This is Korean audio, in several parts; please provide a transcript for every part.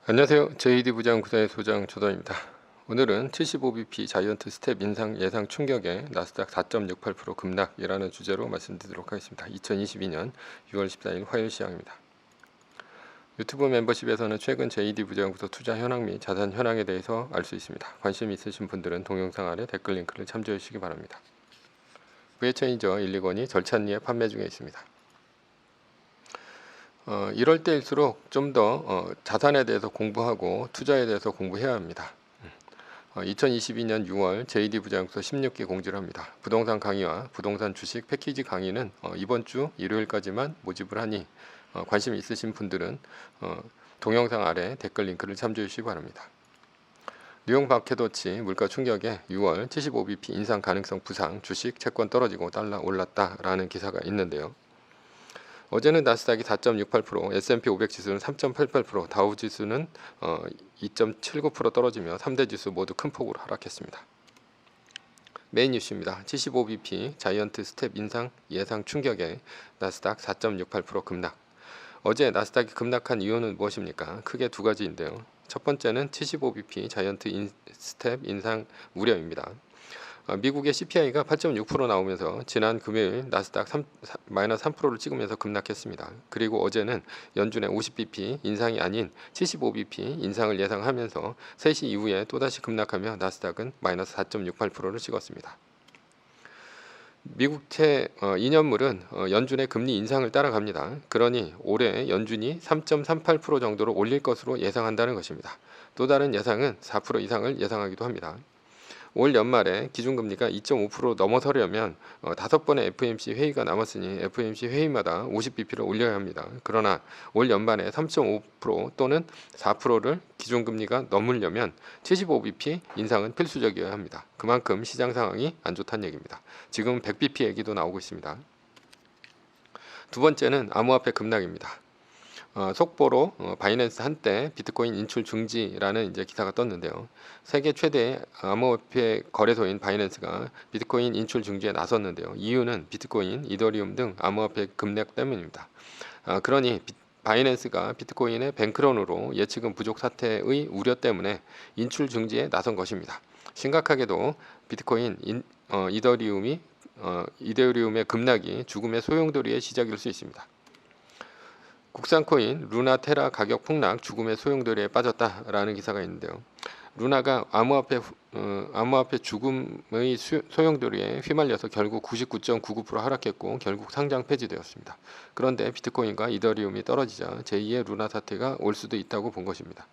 안녕하세요. JD 부장 구사의 소장 조던입니다. 오늘은 75bp 자이언트 스텝 인상 예상 충격에 나스닥 4.68% 급락이라는 주제로 말씀드리도록 하겠습니다. 2022년 6월 14일 화요일 시황입니다. 유튜브 멤버십에서는 최근 JD 부장구소 투자 현황 및 자산 현황에 대해서 알 수 있습니다. 관심 있으신 분들은 동영상 아래 댓글 링크를 참조해 주시기 바랍니다. 부에체인저 1,2권이 절찬리에 판매 중에 있습니다. 이럴 때일수록 좀 더 자산에 대해서 공부하고 투자에 대해서 공부해야 합니다. 2022년 6월 JD 부장구소 16기 공지를 합니다. 부동산 강의와 부동산 주식 패키지 강의는 이번 주 일요일까지만 모집을 하니 관심 있으신 분들은 동영상 아래 댓글 링크를 참조해 주시기 바랍니다. 뉴욕 마켓워치 물가 충격에 6월 75bp 인상 가능성 부상, 주식, 채권 떨어지고 달러 올랐다라는 기사가 있는데요. 어제는 나스닥이 4.68%, S&P 500 지수는 3.88%, 다우 지수는 2.79% 떨어지며 3대 지수 모두 큰 폭으로 하락했습니다. 메인 뉴스입니다. 75bp 자이언트 스텝 인상 예상 충격에 나스닥 4.68% 급락. 어제 나스닥이 급락한 이유는 무엇입니까? 크게 두 가지인데요. 첫 번째는 75bp 자이언트 스텝 인상 우려입니다. 미국의 CPI가 8.6% 나오면서 지난 금요일 나스닥 마이너스 3%를 찍으면서 급락했습니다. 그리고 어제는 연준의 50bp 인상이 아닌 75bp 인상을 예상하면서 3시 이후에 또다시 급락하며 나스닥은 마이너스 4.68%를 찍었습니다. 미국채 2년물은 연준의 금리 인상을 따라갑니다. 그러니 올해 연준이 3.38% 정도로 올릴 것으로 예상한다는 것입니다. 또 다른 예상은 4% 이상을 예상하기도 합니다. 올 연말에 기준금리가 2.5% 넘어서려면 5번의 FOMC 회의가 남았으니 FOMC 회의마다 50bp를 올려야 합니다. 그러나 올 연말에 3.5% 또는 4%를 기준금리가 넘으려면 75bp 인상은 필수적이어야 합니다. 그만큼 시장 상황이 안 좋다는 얘기입니다. 지금 100bp 얘기도 나오고 있습니다. 두 번째는 암호화폐 급락입니다. 속보로 바이낸스 한때 비트코인 인출 중지라는 이제 기사가 떴는데요. 세계 최대 암호화폐 거래소인 바이낸스가 비트코인 인출 중지에 나섰는데요. 이유는 비트코인, 이더리움 등 암호화폐 급락 때문입니다. 그러니 바이낸스가 비트코인의 뱅크런으로 예측은 부족 사태의 우려 때문에 인출 중지에 나선 것입니다. 심각하게도 비트코인, 이더리움의 급락이 죽음의 소용돌이의 시작일 수 있습니다. 국산 코인 루나 테라 가격 폭락, 죽음의 소용돌이에 빠졌다라는 기사가 있는데요. 루나가 암호화폐 죽음의 소용돌이에 휘말려서 결국 99.99% 하락했고 결국 상장 폐지되었습니다. 그런데 비트코인과 이더리움이 떨어지자 제2의 루나 사태가 올 수도 있다고 본 것입니다.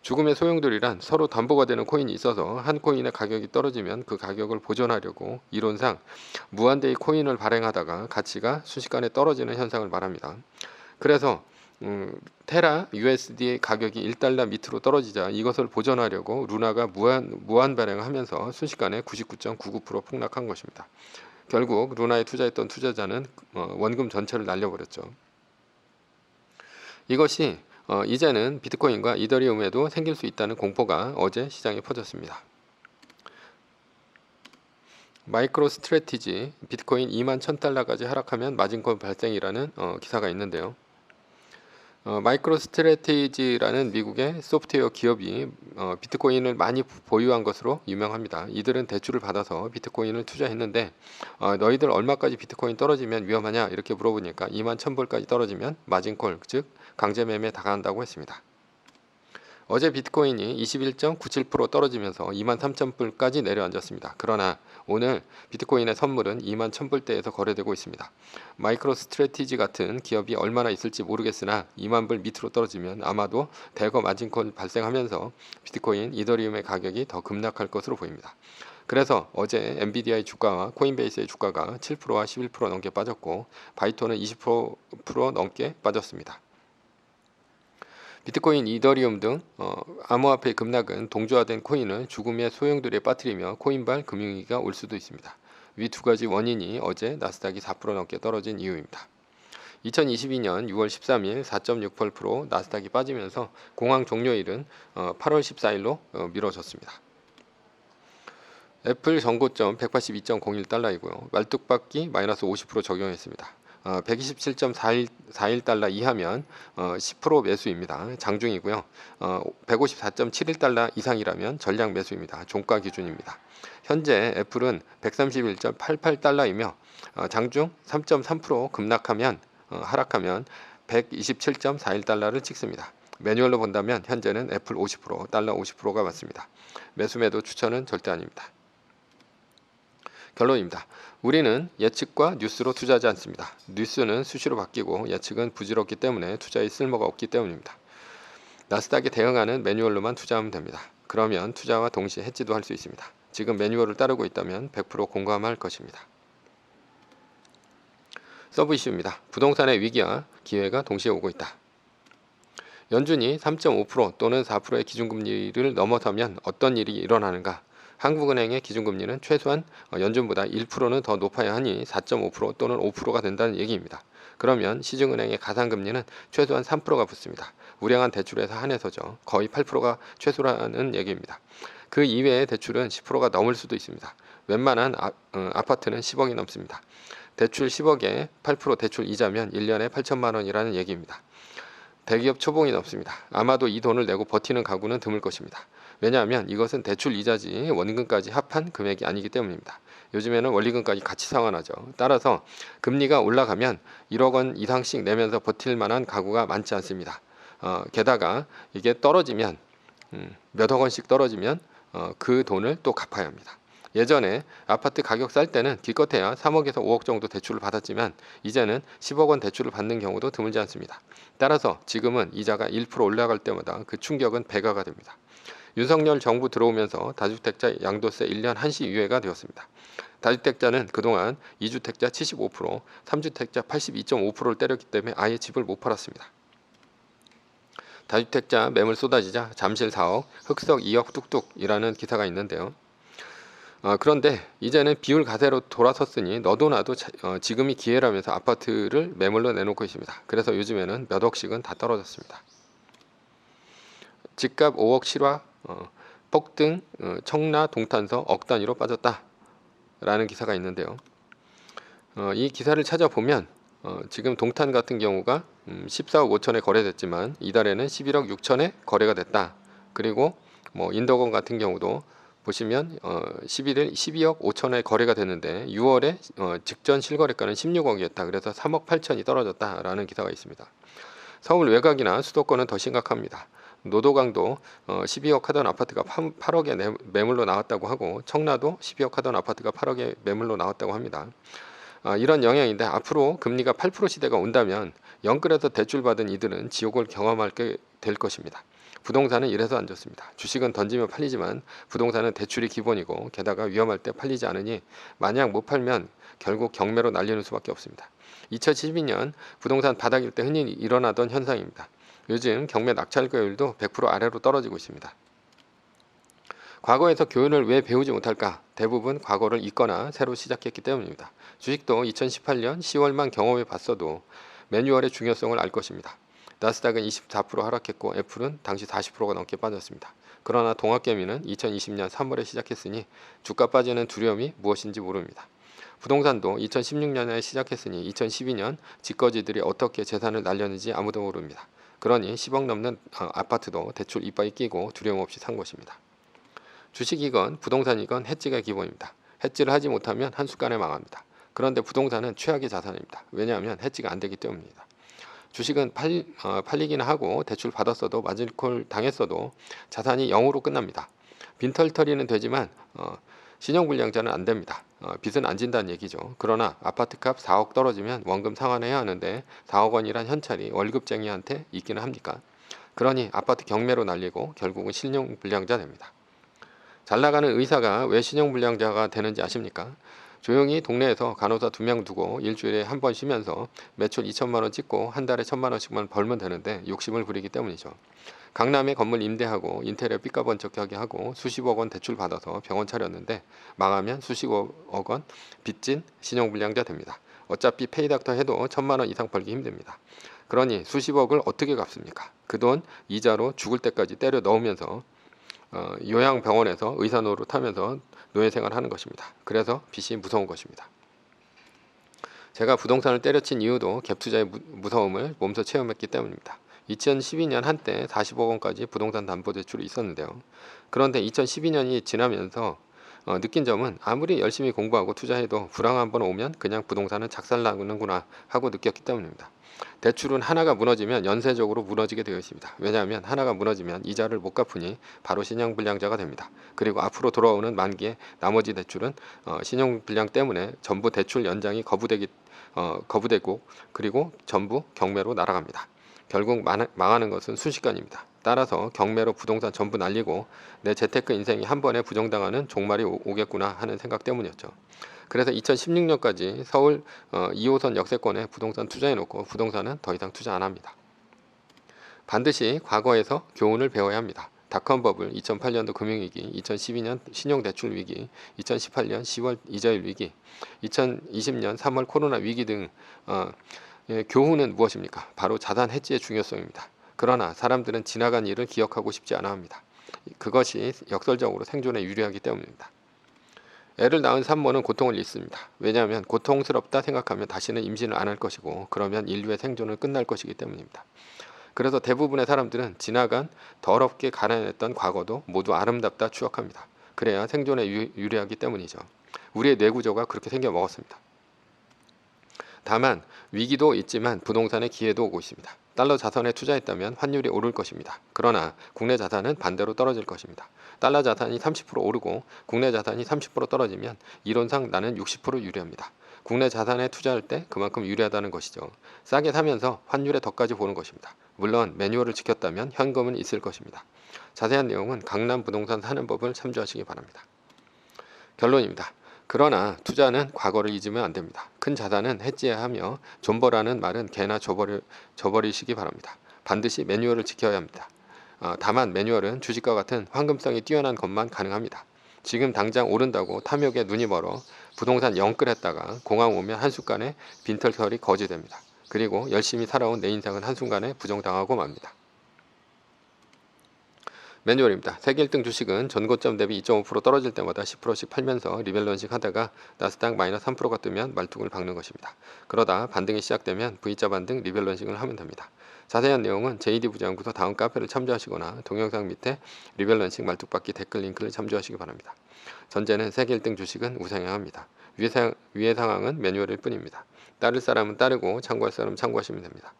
죽음의 소용돌이란 서로 담보가 되는 코인이 있어서 한 코인의 가격이 떨어지면 그 가격을 보존하려고 이론상 무한대의 코인을 발행하다가 가치가 순식간에 떨어지는 현상을 말합니다. 그래서 테라 USD의 가격이 1달러 밑으로 떨어지자 이것을 보전하려고 루나가 무한 발행하면서 순식간에 99.99% 폭락한 것입니다. 결국 루나에 투자했던 투자자는 원금 전체를 날려버렸죠. 이것이 이제는 비트코인과 이더리움에도 생길 수 있다는 공포가 어제 시장에 퍼졌습니다. 마이크로 스트래티지 비트코인 21,000달러까지 하락하면 마진콜 발생이라는 기사가 있는데요. 마이크로 스트래티지라는 미국의 소프트웨어 기업이 비트코인을 많이 보유한 것으로 유명합니다. 이들은 대출을 받아서 비트코인을 투자했는데 너희들 얼마까지 비트코인 떨어지면 위험하냐 이렇게 물어보니까 21,000불까지 떨어지면 마진콜 즉 강제매매에 당한다고 했습니다. 어제 비트코인이 21.97% 떨어지면서 23,000불까지 내려앉았습니다. 그러나 오늘 비트코인의 선물은 21,000불대에서 거래되고 있습니다. 마이크로 스트래티지 같은 기업이 얼마나 있을지 모르겠으나 2만불 밑으로 떨어지면 아마도 대거 마진콜 발생하면서 비트코인, 이더리움의 가격이 더 급락할 것으로 보입니다. 그래서 어제 엔비디아의 주가와 코인베이스의 주가가 7%와 11% 넘게 빠졌고 바이토는 20% 넘게 빠졌습니다. 비트코인, 이더리움 등 암호화폐 급락은 동조화된 코인을 죽음의 소용돌이에 빠뜨리며 코인발 금융위기가 올 수도 있습니다. 위 두 가지 원인이 어제 나스닥이 4% 넘게 떨어진 이유입니다. 2022년 6월 13일 4.68% 나스닥이 빠지면서 공황 종료일은 8월 14일로 미뤄졌습니다. 애플 전고점 182.01달러이고요. 말뚝박기 마이너스 50% 적용했습니다. 127.41달러 이하면 10% 매수입니다. 장중이고요. 154.71달러 이상이라면 전량 매수입니다. 종가 기준입니다. 현재 애플은 131.88달러이며 장중 3.3% 급락하면 하락하면 127.41달러를 찍습니다. 매뉴얼로 본다면 현재는 애플 50%, 달러 50%가 맞습니다. 매수 매도 추천은 절대 아닙니다. 결론입니다. 우리는 예측과 뉴스로 투자하지 않습니다. 뉴스는 수시로 바뀌고 예측은 부질없기 때문에 투자에 쓸모가 없기 때문입니다. 나스닥에 대응하는 매뉴얼로만 투자하면 됩니다. 그러면 투자와 동시에 해지도 할 수 있습니다. 지금 매뉴얼을 따르고 있다면 100% 공감할 것입니다. 서브 이슈입니다. 부동산의 위기와 기회가 동시에 오고 있다. 연준이 3.5% 또는 4%의 기준금리를 넘어서면 어떤 일이 일어나는가? 한국은행의 기준금리는 최소한 연준보다 1%는 더 높아야 하니 4.5% 또는 5%가 된다는 얘기입니다. 그러면 시중은행의 가상금리는 최소한 3%가 붙습니다. 우량한 대출에서 한해서죠. 거의 8%가 최소라는 얘기입니다. 그 이외의 대출은 10%가 넘을 수도 있습니다. 웬만한 아파트는 10억이 넘습니다. 대출 10억에 8% 대출 이자면 1년에 8천만 원이라는 얘기입니다. 대기업 초봉이 넘습니다. 아마도 이 돈을 내고 버티는 가구는 드물 것입니다. 왜냐하면 이것은 대출 이자지 원금까지 합한 금액이 아니기 때문입니다. 요즘에는 원리금까지 같이 상환하죠. 따라서 금리가 올라가면 1억 원 이상씩 내면서 버틸 만한 가구가 많지 않습니다. 게다가 이게 떨어지면 몇억 원씩 떨어지면 그 돈을 또 갚아야 합니다. 예전에 아파트 가격 쌀 때는 기껏해야 3억에서 5억 정도 대출을 받았지만 이제는 10억 원 대출을 받는 경우도 드물지 않습니다. 따라서 지금은 이자가 1% 올라갈 때마다 그 충격은 배가가 됩니다. 윤석열 정부 들어오면서 다주택자 양도세 1년 한시 유예가 되었습니다. 다주택자는 그동안 2주택자 75%, 3주택자 82.5%를 때렸기 때문에 아예 집을 못 팔았습니다. 다주택자 매물 쏟아지자 잠실 4억, 흑석 2억 뚝뚝이라는 기사가 있는데요. 그런데 이제는 비율 가세로 돌아섰으니 너도 나도 지금이 기회라면서 아파트를 매물로 내놓고 있습니다. 그래서 요즘에는 몇 억씩은 다 떨어졌습니다. 집값 5억 실화, 폭등, 청라 동탄서 억 단위로 빠졌다라는 기사가 있는데요. 이 기사를 찾아보면 지금 동탄 같은 경우가 14억 5천에 거래됐지만 이달에는 11억 6천에 거래가 됐다. 그리고 인덕원 같은 경우도 보시면 11일 12억 5천에 거래가 됐는데 6월에 직전 실거래가는 16억이었다. 그래서 3억 8천이 떨어졌다라는 기사가 있습니다. 서울 외곽이나 수도권은 더 심각합니다. 노도강도 12억 하던 아파트가 8억에 매물로 나왔다고 하고 청라도 12억 하던 아파트가 8억에 매물로 나왔다고 합니다. 이런 영향인데 앞으로 금리가 8% 시대가 온다면 영끌에서 대출받은 이들은 지옥을 경험하게 될 것입니다. 부동산은 이래서 안 좋습니다. 주식은 던지면 팔리지만 부동산은 대출이 기본이고 게다가 위험할 때 팔리지 않으니 만약 못 팔면 결국 경매로 날리는 수밖에 없습니다. 2012년 부동산 바닥일 때 흔히 일어나던 현상입니다. 요즘 경매 낙찰가율도 100% 아래로 떨어지고 있습니다. 과거에서 교훈을 왜 배우지 못할까? 대부분 과거를 잊거나 새로 시작했기 때문입니다. 주식도 2018년 10월만 경험해 봤어도 매뉴얼의 중요성을 알 것입니다. 나스닥은 24% 하락했고 애플은 당시 40%가 넘게 빠졌습니다. 그러나 동학개미는 2020년 3월에 시작했으니 주가 빠지는 두려움이 무엇인지 모릅니다. 부동산도 2016년에 시작했으니 2012년 집거지들이 어떻게 재산을 날렸는지 아무도 모릅니다. 그러니 10억 넘는 아파트도 대출 이빠이 끼고 두려움 없이 산 것입니다. 주식이건 부동산이건 해지가 기본입니다. 해지를 하지 못하면 한순간에 망합니다. 그런데 부동산은 최악의 자산입니다. 왜냐하면 해지가 안 되기 때문입니다. 주식은 팔리기는 하고 대출 받았어도 마진콜 당했어도 자산이 0으로 끝납니다. 빈털터리는 되지만 신용불량자는 안 됩니다. 빚은 안 진다는 얘기죠. 그러나 아파트값 4억 떨어지면 원금 상환해야 하는데 4억 원이란 현찰이 월급쟁이한테 있기는 합니까? 그러니 아파트 경매로 날리고 결국은 신용불량자 됩니다. 잘 나가는 의사가 왜 신용불량자가 되는지 아십니까? 조용히 동네에서 간호사 2명 두고 일주일에 한 번 쉬면서 매출 2천만 원 찍고 한 달에 1천만 원씩만 벌면 되는데 욕심을 부리기 때문이죠. 강남에 건물 임대하고 인테리어 삐까번쩍하게 하고 수십억 원 대출 받아서 병원 차렸는데 망하면 수십억 원 빚진 신용불량자 됩니다. 어차피 페이닥터 해도 1천만 원 이상 벌기 힘듭니다. 그러니 수십억을 어떻게 갚습니까? 그 돈 이자로 죽을 때까지 때려 넣으면서 요양병원에서 의사 노릇하면서 노예생활을 하는 것입니다. 그래서 빚이 무서운 것입니다. 제가 부동산을 때려친 이유도 갭 투자의 무서움을 몸소 체험했기 때문입니다. 2012년 한때 40억 원까지 부동산 담보대출이 있었는데요. 그런데 2012년이 지나면서 느낀 점은 아무리 열심히 공부하고 투자해도 불황 한번 오면 그냥 부동산은 작살나는구나 하고 느꼈기 때문입니다. 대출은 하나가 무너지면 연쇄적으로 무너지게 되어 있습니다. 왜냐하면 하나가 무너지면 이자를 못 갚으니 바로 신용불량자가 됩니다. 그리고 앞으로 돌아오는 만기에 나머지 대출은 신용불량 때문에 전부 대출 연장이 거부되고 그리고 전부 경매로 날아갑니다. 결국 망하는 것은 순식간입니다. 따라서 경매로 부동산 전부 날리고 내 재테크 인생이 한 번에 부정당하는 종말이 오겠구나 하는 생각 때문이었죠. 그래서 2016년까지 서울 2호선 역세권에 부동산 투자해놓고 부동산은 더 이상 투자 안 합니다. 반드시 과거에서 교훈을 배워야 합니다. 닷컴 버블, 2008년도 금융위기, 2012년 신용대출 위기, 2018년 10월 이자율 위기, 2020년 3월 코로나 위기 등 교훈은 무엇입니까? 바로 자산 해지의 중요성입니다. 그러나 사람들은 지나간 일을 기억하고 싶지 않아 합니다. 그것이 역설적으로 생존에 유리하기 때문입니다. 애를 낳은 산모는 고통을 잊습니다. 왜냐하면 고통스럽다 생각하면 다시는 임신을 안 할 것이고 그러면 인류의 생존은 끝날 것이기 때문입니다. 그래서 대부분의 사람들은 지나간 더럽게 가난했던 과거도 모두 아름답다 추억합니다. 그래야 생존에 유리하기 때문이죠. 우리의 뇌구조가 그렇게 생겨 먹었습니다. 다만 위기도 있지만 부동산의 기회도 오고 있습니다. 달러 자산에 투자했다면 환율이 오를 것입니다. 그러나 국내 자산은 반대로 떨어질 것입니다. 달러 자산이 30% 오르고 국내 자산이 30% 떨어지면 이론상 나는 60% 유리합니다. 국내 자산에 투자할 때 그만큼 유리하다는 것이죠. 싸게 사면서 환율의 덕까지 보는 것입니다. 물론 매뉴얼을 지켰다면 현금은 있을 것입니다. 자세한 내용은 강남 부동산 사는 법을 참조하시기 바랍니다. 결론입니다. 그러나 투자는 과거를 잊으면 안 됩니다. 큰 자산은 해지해야 하며 존버라는 말은 개나 줘버리시기 바랍니다. 반드시 매뉴얼을 지켜야 합니다. 다만 매뉴얼은 주식과 같은 황금성이 뛰어난 것만 가능합니다. 지금 당장 오른다고 탐욕에 눈이 멀어 부동산 영끌했다가 공황 오면 한순간에 빈털털이 거지됩니다. 그리고 열심히 살아온 내 인생은 한순간에 부정당하고 맙니다. 매뉴얼입니다. 세계 1등 주식은 전고점 대비 2.5% 떨어질 때마다 10%씩 팔면서 리밸런싱 하다가 나스닥 마이너스 3%가 뜨면 말뚝을 박는 것입니다. 그러다 반등이 시작되면 V자 반등 리밸런싱을 하면 됩니다. 자세한 내용은 JD 부자연구소 다음 카페를 참조하시거나 동영상 밑에 리밸런싱 말뚝 박기 댓글 링크를 참조하시기 바랍니다. 전제는 세계 1등 주식은 우상향 합니다. 위의 상황은 매뉴얼일 뿐입니다. 따를 사람은 따르고 참고할 사람은 참고하시면 됩니다.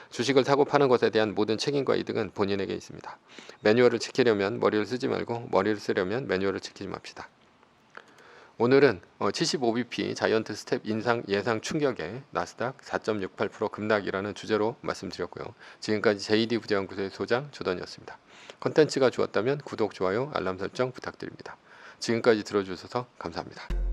주식을 사고 파는 것에 대한 모든 책임과 이득은 본인에게 있습니다. 매뉴얼을 지키려면 머리를 쓰지 말고 머리를 쓰려면 매뉴얼을 지키지 맙시다. 오늘은 75bp 자이언트 스텝 인상 예상 충격에 나스닥 4.68% 급락이라는 주제로 말씀드렸고요. 지금까지 JD 부자연구소의 소장 조던이었습니다. 컨텐츠가 좋았다면 구독, 좋아요, 알람 설정 부탁드립니다. 지금까지 들어주셔서 감사합니다.